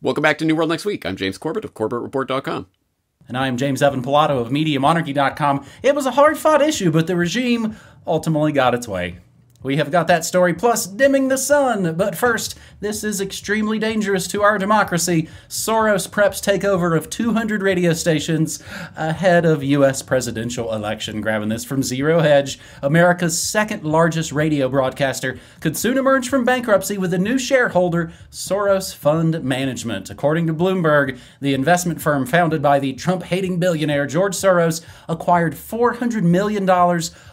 Welcome back to New World Next Week. I'm James Corbett of CorbettReport.com. And I am James Evan Pilato of MediaMonarchy.com. It was a hard-fought issue, but the regime ultimately got its way. We have got that story, plus dimming the sun. But first, this is extremely dangerous to our democracy. Soros preps takeover of 200 radio stations ahead of U.S. presidential election. Grabbing this from Zero Hedge. America's second largest radio broadcaster could soon emerge from bankruptcy with a new shareholder, Soros Fund Management. According to Bloomberg, the investment firm founded by the Trump-hating billionaire George Soros acquired $400 million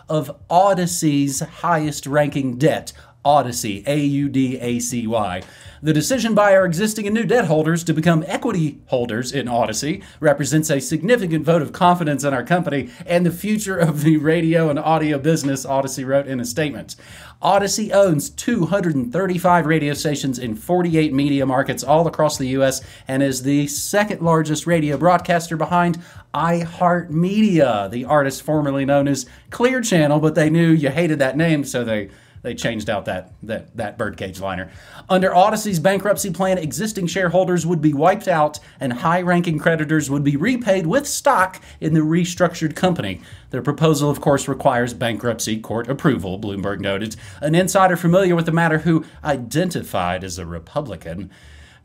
of Odyssey's highest-ranking debt, Odyssey, A-U-D-A-C-Y. The decision by our existing and new debt holders to become equity holders in Odyssey represents a significant vote of confidence in our company and the future of the radio and audio business, Odyssey wrote in a statement. Odyssey owns 235 radio stations in 48 media markets all across the U.S. and is the second largest radio broadcaster behind iHeartMedia, the artist formerly known as Clear Channel, but they knew you hated that name, so they changed out that birdcage liner. Under Odyssey's bankruptcy plan, existing shareholders would be wiped out and high-ranking creditors would be repaid with stock in the restructured company. Their proposal, of course, requires bankruptcy court approval, Bloomberg noted. An insider familiar with the matter who identified as a Republican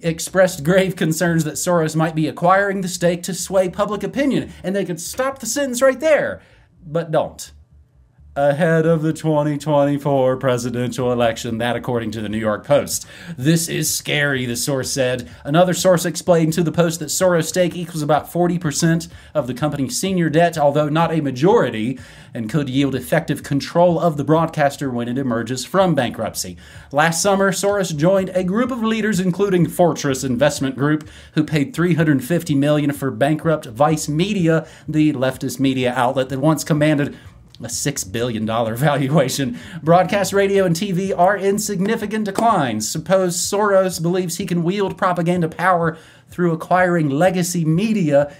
expressed grave concerns that Soros might be acquiring the stake to sway public opinion, and they could stop the sentence right there, but don't. Ahead of the 2024 presidential election, that according to the New York Post. This is scary, the source said. Another source explained to the Post that Soros' stake equals about 40% of the company's senior debt, although not a majority, and could yield effective control of the broadcaster when it emerges from bankruptcy. Last summer, Soros joined a group of leaders, including Fortress Investment Group, who paid $350 million for bankrupt Vice Media, the leftist media outlet that once commanded a $6 billion valuation. Broadcast radio and TV are in significant decline. Suppose Soros believes he can wield propaganda power through acquiring legacy media.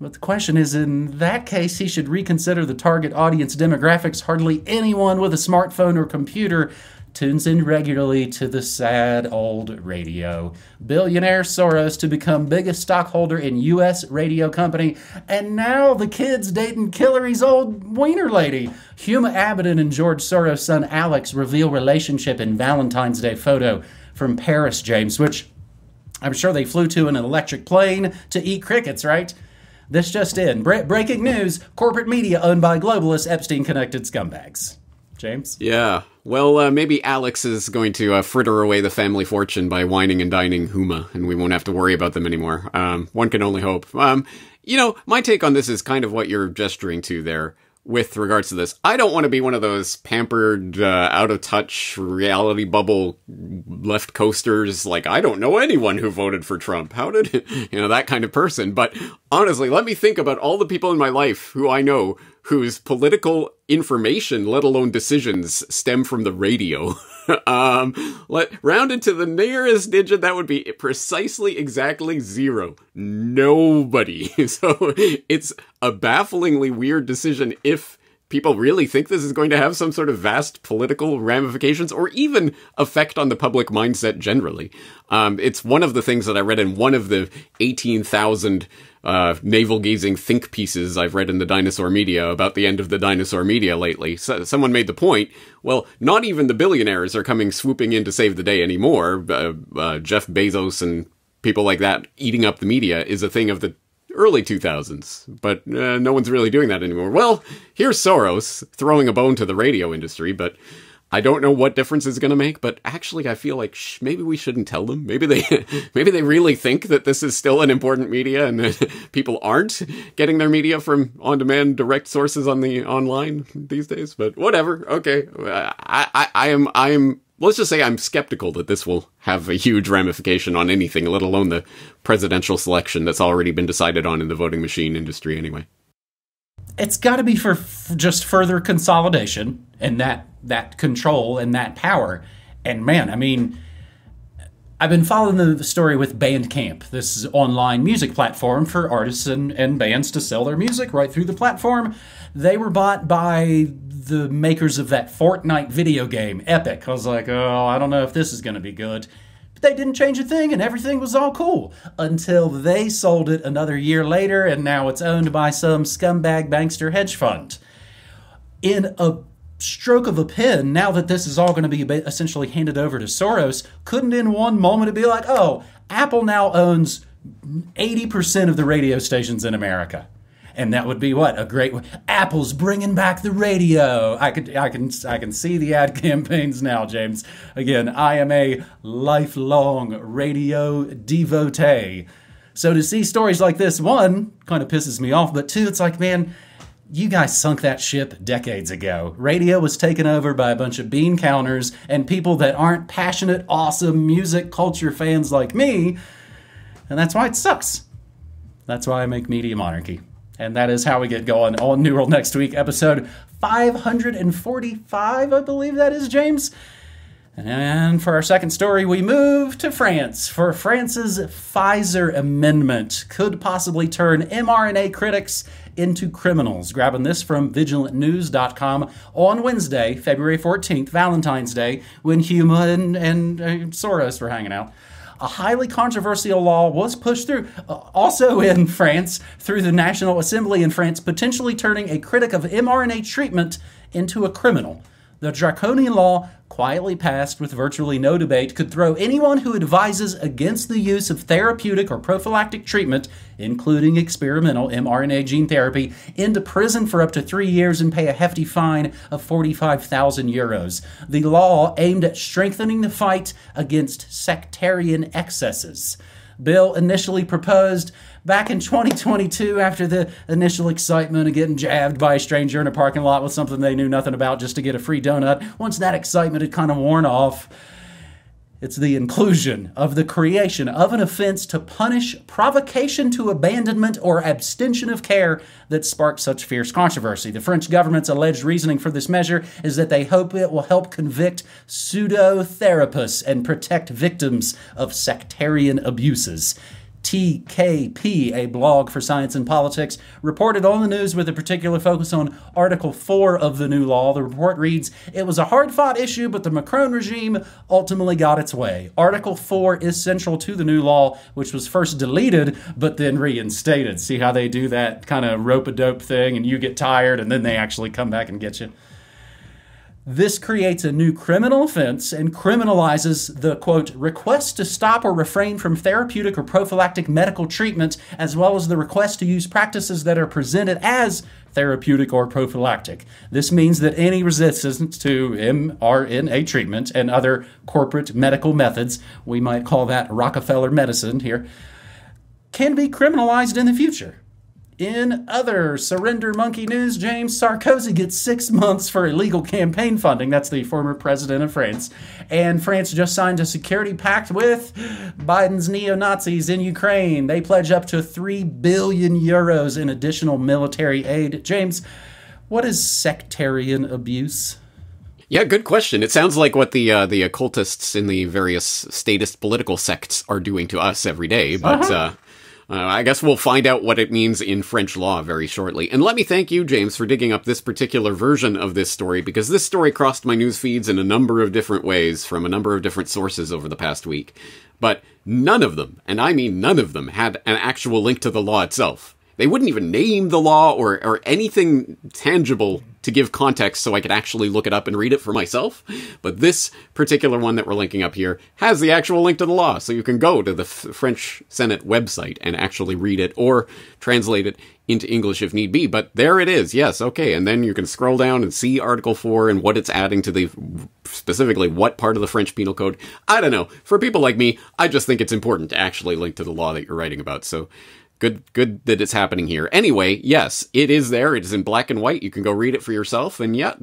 But the question is, in that case, he should reconsider the target audience demographics. Hardly anyone with a smartphone or computer tunes in regularly to the sad old radio. Billionaire Soros to become biggest stockholder in U.S. radio company, and now the kid's dating Hillary's old wiener lady. Huma Abedin and George Soros' son Alex reveal relationship in Valentine's Day photo from Paris, James, which I'm sure they flew to in an electric plane to eat crickets, right? This just in. Breaking news, corporate media owned by globalist Epstein-connected scumbags. James? Yeah. Well, maybe Alex is going to fritter away the family fortune by whining and dining Huma, and we won't have to worry about them anymore. One can only hope. You know, my take on this is kind of what you're gesturing to there with regards to this. I don't want to be one of those pampered, out-of-touch, reality bubble left coasters. Like, I don't know anyone who voted for Trump. How did, that kind of person. But honestly, let me think about all the people in my life who I know whose political information, let alone decisions, stem from the radio. Rounded to the nearest digit, that would be precisely exactly zero. Nobody. So it's a bafflingly weird decision if people really think this is going to have some sort of vast political ramifications or even effect on the public mindset generally. It's one of the things that I read in one of the 18,000 navel-gazing think pieces I've read in the dinosaur media about the end of the dinosaur media lately. So, someone made the point, well, not even the billionaires are coming swooping in to save the day anymore. Jeff Bezos and people like that eating up the media is a thing of the early 2000s, but no one's really doing that anymore. Well, here's Soros throwing a bone to the radio industry, but I don't know what difference it's going to make, but actually I feel like maybe we shouldn't tell them. Maybe they really think that this is still an important media and that people aren't getting their media from on-demand direct sources on the online these days, but whatever. Okay. I am let's just say I'm skeptical that this will have a huge ramification on anything, let alone the presidential selection that's already been decided on in the voting machine industry anyway. It's got to be for just further consolidation and that control and that power. And man, I mean, I've been following the story with Bandcamp, this online music platform for artists and bands to sell their music right through the platform. They were bought by the makers of that Fortnite video game, Epic. I was like, oh, I don't know if this is going to be good. But they didn't change a thing, and everything was all cool until they sold it another year later, and now it's owned by some scumbag bankster hedge fund. In a stroke of a pen, now that this is all going to be essentially handed over to Soros, couldn't in one moment it be like, oh, Apple now owns 80% of the radio stations in America? And that would be what? A great way. Apple's bringing back the radio. I can see the ad campaigns now, James. Again, I am a lifelong radio devotee. So to see stories like this, one, kind of pisses me off, but two, it's like, man, you guys sunk that ship decades ago. Radio was taken over by a bunch of bean counters and people that aren't passionate, awesome music culture fans like me. And that's why it sucks. That's why I make Media Monarchy. And that is how we get going on New World Next Week, episode 545, I believe that is, James. And for our second story, we move to France, for France's Pfizer amendment could possibly turn mRNA critics into criminals. Grabbing this from vigilantnews.com on Wednesday, February 14th, Valentine's Day, when Huma and Soros were hanging out. A highly controversial law was pushed through, also in France, through the National Assembly in France, potentially turning a critic of mRNA treatment into a criminal. The draconian law, quietly passed with virtually no debate, could throw anyone who advises against the use of therapeutic or prophylactic treatment, including experimental mRNA gene therapy, into prison for up to 3 years and pay a hefty fine of 45,000 euros. The law aimed at strengthening the fight against sectarian excesses. Bill initially proposed back in 2022 after the initial excitement of getting jabbed by a stranger in a parking lot with something they knew nothing about just to get a free donut. Once that excitement had kind of worn off, it's the inclusion of the creation of an offense to punish provocation to abandonment or abstention of care that sparked such fierce controversy. The French government's alleged reasoning for this measure is that they hope it will help convict pseudo-therapists and protect victims of sectarian abuses. TKP, a blog for science and politics, reported on the news with a particular focus on Article 4 of the new law. The report reads, "It was a hard-fought issue, but the Macron regime ultimately got its way. Article 4 is central to the new law, which was first deleted, but then reinstated." See how they do that kind of rope-a-dope thing, and you get tired, and then they actually come back and get you? This creates a new criminal offense and criminalizes the, quote, request to stop or refrain from therapeutic or prophylactic medical treatment, as well as the request to use practices that are presented as therapeutic or prophylactic. This means that any resistance to mRNA treatment and other corporate medical methods, we might call that Rockefeller medicine here, can be criminalized in the future. In other surrender monkey news, James, Sarkozy gets 6 months for illegal campaign funding. That's the former president of France. And France just signed a security pact with Biden's neo-Nazis in Ukraine. They pledge up to 3 billion euros in additional military aid. James, what is sectarian abuse? Yeah, good question. It sounds like what the occultists in the various statist political sects are doing to us every day, but I guess we'll find out what it means in French law very shortly. And let me thank you, James, for digging up this particular version of this story, because this story crossed my news feeds in a number of different ways from a number of different sources over the past week. But none of them, and I mean none of them, had an actual link to the law itself. They wouldn't even name the law or anything tangible to give context so I could actually look it up and read it for myself. But this particular one that we're linking up here has the actual link to the law. So you can go to the French Senate website and actually read it or translate it into English if need be. But there it is. Yes, okay. And then you can scroll down and see Article 4 and what it's adding to the, specifically what part of the French Penal Code. I don't know. For people like me, I just think it's important to actually link to the law that you're writing about. So Good that it's happening here. Anyway, yes, it is there. It is in black and white. You can go read it for yourself. And yeah,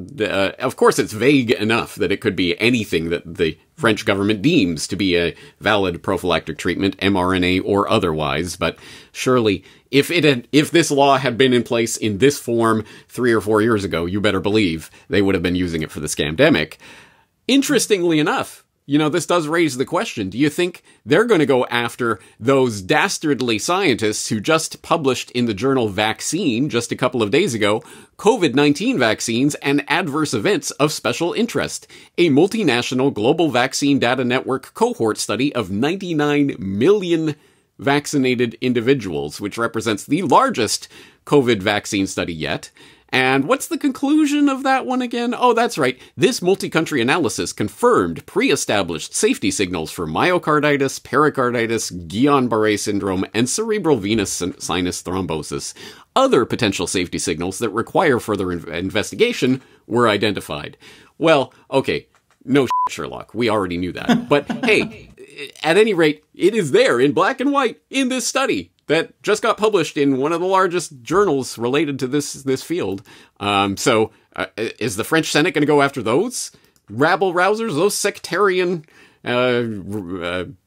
of course, it's vague enough that it could be anything that the French government deems to be a valid prophylactic treatment, mRNA or otherwise. But surely, if this law had been in place in this form 3 or 4 years ago, you better believe they would have been using it for the scamdemic. Interestingly enough, You know, this does raise the question. Do you think they're going to go after those dastardly scientists who just published in the journal Vaccine just a couple of days ago, COVID-19 vaccines and adverse events of special interest, a multinational global vaccine data network cohort study of 99 million vaccinated individuals, which represents the largest COVID vaccine study yet? And what's the conclusion of that one again? Oh, that's right. This multi-country analysis confirmed pre-established safety signals for myocarditis, pericarditis, Guillain-Barré syndrome, and cerebral venous sinus thrombosis. Other potential safety signals that require further investigation were identified. Well, okay, no Sherlock. We already knew that. But hey, at any rate, it is there in black and white in this study that just got published in one of the largest journals related to this field. So is the French Senate going to go after those rabble-rousers, those sectarian,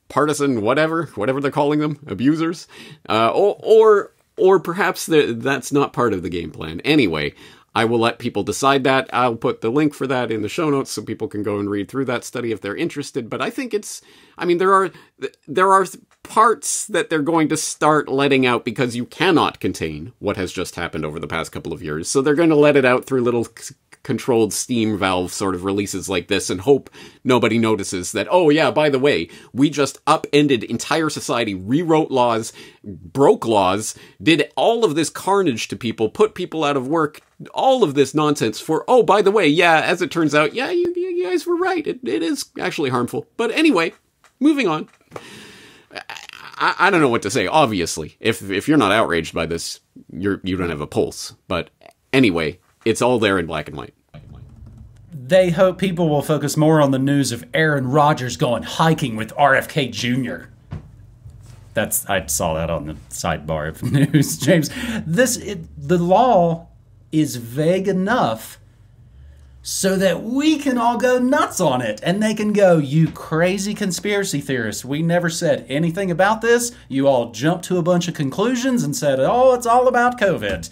partisan, whatever they're calling them, abusers? Or perhaps that's not part of the game plan. Anyway, I will let people decide that. I'll put the link for that in the show notes so people can go and read through that study if they're interested. But I think there are parts that they're going to start letting out because you cannot contain what has just happened over the past couple of years. So they're going to let it out through little controlled steam valve sort of releases like this and hope nobody notices that, oh yeah, by the way, we just upended entire society, rewrote laws, broke laws, did all of this carnage to people, put people out of work, all of this nonsense for, oh, by the way, yeah, as it turns out, yeah, you guys were right. It is actually harmful. But anyway, moving on. I don't know what to say. Obviously, if you're not outraged by this, you don't have a pulse. But anyway, it's all there in black and white. They hope people will focus more on the news of Aaron Rodgers going hiking with RFK Jr. I saw that on the sidebar of news, James. The law is vague enough so that we can all go nuts on it. And they can go, you crazy conspiracy theorists, we never said anything about this. You all jumped to a bunch of conclusions and said, oh, it's all about COVID.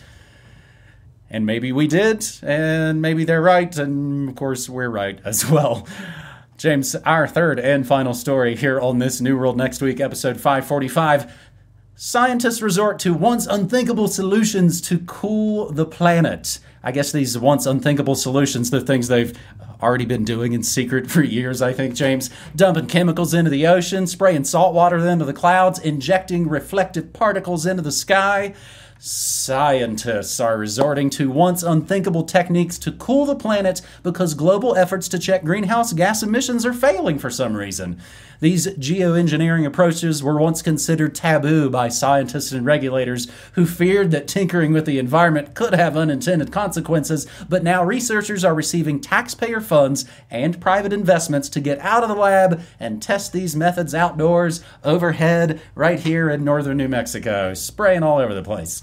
And maybe we did, and maybe they're right, and of course we're right as well. James, our third and final story here on This New World Next Week, episode 545. Scientists resort to once unthinkable solutions to cool the planet. I guess these once unthinkable solutions, they're things they've already been doing in secret for years, I think, James. Dumping chemicals into the ocean, spraying salt water into the clouds, injecting reflective particles into the sky. Scientists are resorting to once unthinkable techniques to cool the planet because global efforts to check greenhouse gas emissions are failing for some reason. These geoengineering approaches were once considered taboo by scientists and regulators who feared that tinkering with the environment could have unintended consequences, but now researchers are receiving taxpayer funds and private investments to get out of the lab and test these methods outdoors, overhead, right here in northern New Mexico, spraying all over the place.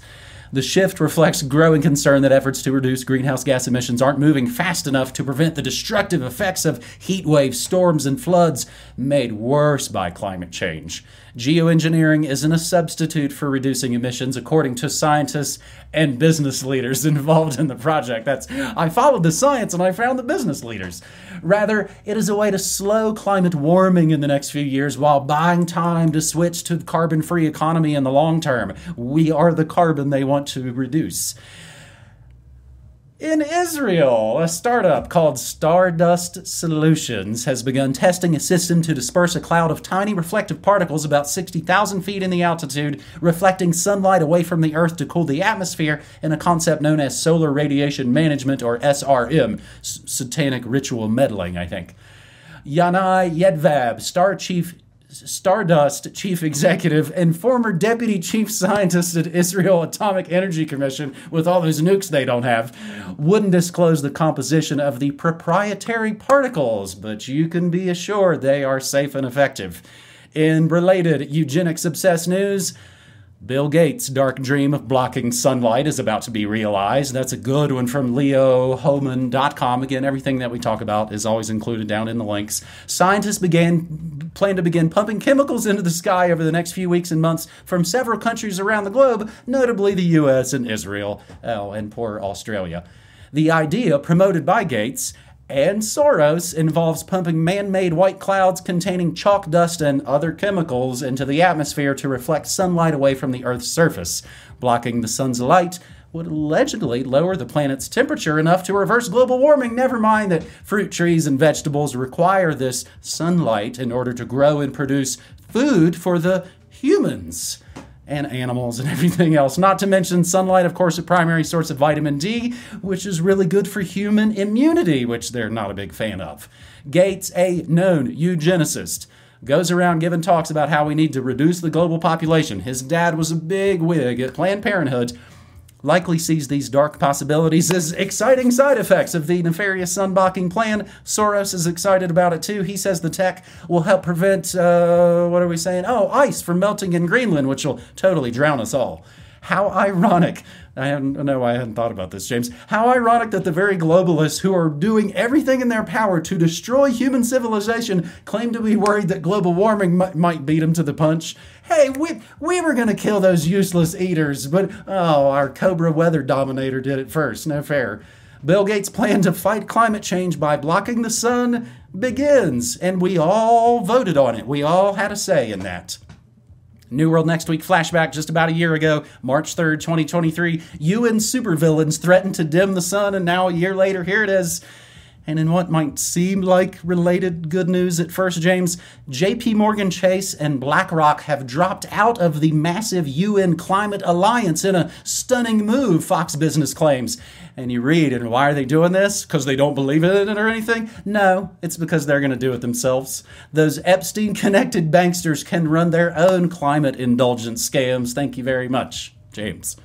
The shift reflects growing concern that efforts to reduce greenhouse gas emissions aren't moving fast enough to prevent the destructive effects of heat waves, storms, and floods made worse by climate change. Geoengineering isn't a substitute for reducing emissions, according to scientists and business leaders involved in the project. I followed the science and I found the business leaders. Rather, it is a way to slow climate warming in the next few years while buying time to switch to carbon-free economy in the long term. We are the carbon they want to reduce. In Israel, a startup called Stardust Solutions has begun testing a system to disperse a cloud of tiny reflective particles about 60,000 feet in the altitude, reflecting sunlight away from the Earth to cool the atmosphere in a concept known as solar radiation management, or SRM, satanic ritual meddling, I think. Yanai Yedvab, Stardust chief executive and former deputy chief scientist at Israel Atomic Energy Commission, with all those nukes they don't have, wouldn't disclose the composition of the proprietary particles, but you can be assured they are safe and effective. In related eugenics-obsessed news, Bill Gates' dark dream of blocking sunlight is about to be realized. That's a good one from leohoman.com. Again, everything that we talk about is always included down in the links. Scientists plan to begin pumping chemicals into the sky over the next few weeks and months from several countries around the globe, notably the U.S. and Israel, and poor Australia. The idea, promoted by Gates and Soros involves pumping man-made white clouds containing chalk dust and other chemicals into the atmosphere to reflect sunlight away from the Earth's surface. Blocking the sun's light would allegedly lower the planet's temperature enough to reverse global warming. Never mind that fruit trees and vegetables require this sunlight in order to grow and produce food for the humans and animals and everything else. Not to mention sunlight, of course, a primary source of vitamin D, which is really good for human immunity, which they're not a big fan of. Gates, a known eugenicist, goes around giving talks about how we need to reduce the global population. His dad was a big wig at Planned Parenthood. Likely sees these dark possibilities as exciting side effects of the nefarious sunblocking plan. Soros is excited about it too. He says the tech will help prevent, what are we saying? Oh, ice from melting in Greenland, which will totally drown us all. How ironic. I hadn't thought about this, James. How ironic that the very globalists who are doing everything in their power to destroy human civilization claim to be worried that global warming might beat them to the punch. Hey, we were going to kill those useless eaters, but, our Cobra weather dominator did it first. No fair. Bill Gates' plan to fight climate change by blocking the sun begins, and we all voted on it. We all had a say in that. New World Next Week flashback just about a year ago, March 3rd, 2023. UN supervillains threatened to dim the sun, and now a year later, here it is. And in what might seem like related good news at first, James, JP Morgan Chase and BlackRock have dropped out of the massive UN climate alliance in a stunning move, Fox Business claims. And you read, and why are they doing this? Because they don't believe in it or anything? No, it's because they're going to do it themselves. Those Epstein-connected banksters can run their own climate indulgence scams. Thank you very much, James.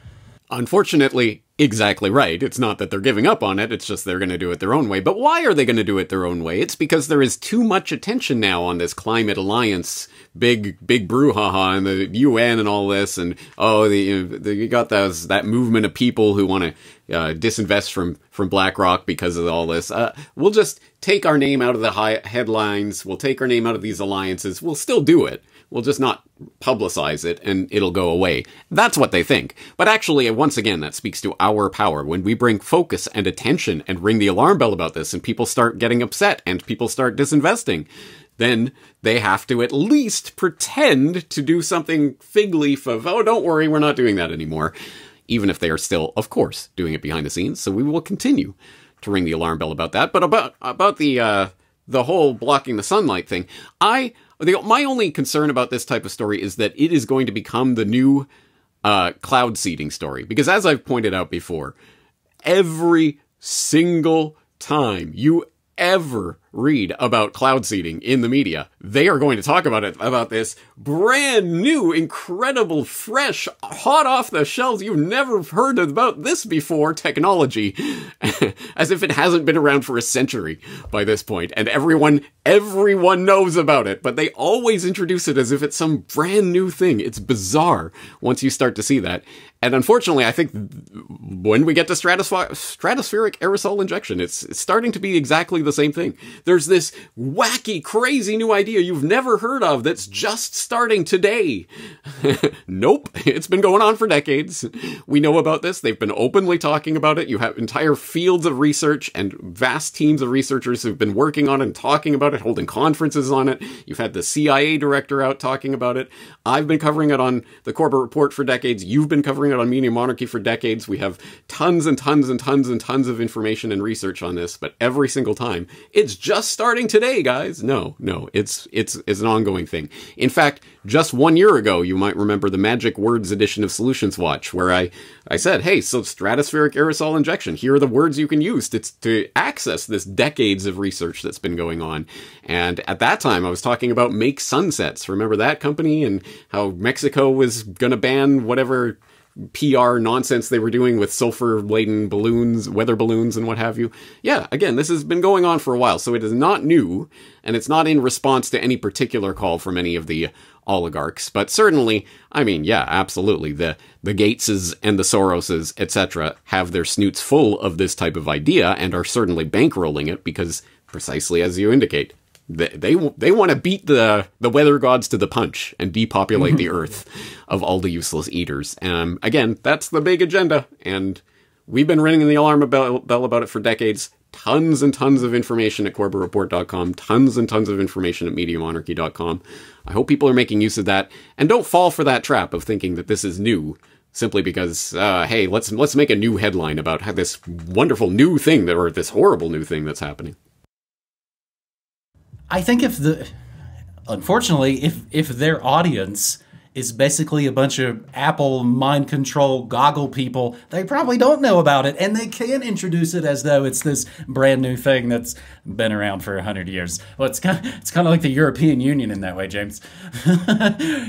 Unfortunately, exactly right. It's not that they're giving up on it, it's just they're going to do it their own way. But why are they going to do it their own way? It's because there is too much attention now on this climate alliance, big brouhaha, and the UN and all this, and you got that movement of people who want to disinvest from BlackRock because of all this. We'll just take our name out of the headlines, we'll take our name out of these alliances, we'll still do it. We'll just not publicize it, and it'll go away. That's what they think. But actually, once again, that speaks to our power. When we bring focus and attention and ring the alarm bell about this, and people start getting upset, and people start disinvesting, then they have to at least pretend to do something fig leaf of, oh, don't worry, we're not doing that anymore. Even if they are still, of course, doing it behind the scenes. So we will continue to ring the alarm bell about that. But about the whole blocking the sunlight thing, my only concern about this type of story is that it is going to become the new cloud seeding story. Because as I've pointed out before, every single time you ever read about cloud seeding in the media, they are going to talk about this brand new, incredible, fresh, hot off the shelves, you've never heard about this before technology, as if it hasn't been around for a century by this point, and everyone knows about it, but they always introduce it as if it's some brand new thing. It's bizarre once you start to see that. And unfortunately, I think when we get to stratospheric aerosol injection, it's starting to be exactly the same thing. There's this wacky, crazy new idea you've never heard of that's just starting today. Nope, it's been going on for decades. We know about this. They've been openly talking about it. You have entire fields of research and vast teams of researchers who've been working on it and talking about it, holding conferences on it. You've had the CIA director out talking about it. I've been covering it on the Corbett Report for decades. You've been covering it on Media Monarchy for decades. We have tons and tons and tons and tons of information and research on this, but every single time, it's just starting today, guys. No, it's an ongoing thing. In fact, just 1 year ago, you might remember the Magic Words edition of Solutions Watch, where I said, hey, so stratospheric aerosol injection, here are the words you can use to access this decades of research that's been going on. And at that time, I was talking about Make Sunsets. Remember that company, and how Mexico was going to ban whatever PR nonsense they were doing with sulfur-laden balloons, weather balloons, and what have you. Yeah, again, this has been going on for a while, so it is not new, and it's not in response to any particular call from any of the oligarchs. But certainly, I mean, yeah, absolutely, the Gateses and the Soroses, etc., have their snoots full of this type of idea and are certainly bankrolling it because, precisely as you indicate, they want to beat the weather gods to the punch and depopulate the earth of all the useless eaters. Again, that's the big agenda, and we've been ringing the alarm bell about it for decades. tons and tons of information at CorbettReport.com, tons and tons of information at MediaMonarchy.com. I hope people are making use of that, and don't fall for that trap of thinking that this is new, simply because, hey, let's make a new headline about how this wonderful new thing, or this horrible new thing that's happening. I think unfortunately, if their audience is basically a bunch of Apple mind control goggle people, they probably don't know about it, and they can introduce it as though it's this brand new thing that's been around for 100 years. Well, it's kind of like the European Union in that way, James.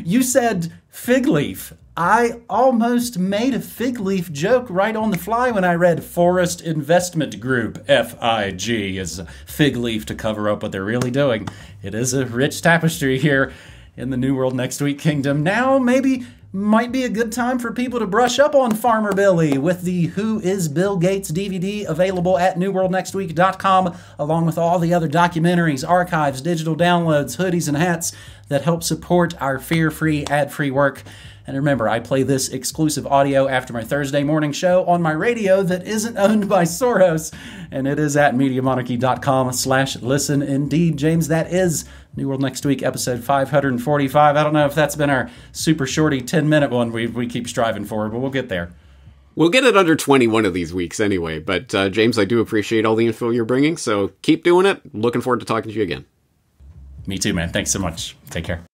You said fig leaf. I almost made a fig leaf joke right on the fly when I read Forest Investment Group, FIG, is fig leaf to cover up what they're really doing. It is a rich tapestry here in the New World Next Week kingdom. Now might be a good time for people to brush up on Farmer Billy with the Who is Bill Gates DVD available at newworldnextweek.com, along with all the other documentaries, archives, digital downloads, hoodies, and hats that help support our fear-free, ad-free work. And remember, I play this exclusive audio after my Thursday morning show on my radio that isn't owned by Soros, and it is at MediaMonarchy.com/listen. Indeed, James, that is New World Next Week, episode 545. I don't know if that's been our super shorty 10-minute one we keep striving for, but we'll get there. We'll get it under 21 of these weeks anyway, but James, I do appreciate all the info you're bringing, so keep doing it. Looking forward to talking to you again. Me too, man. Thanks so much. Take care.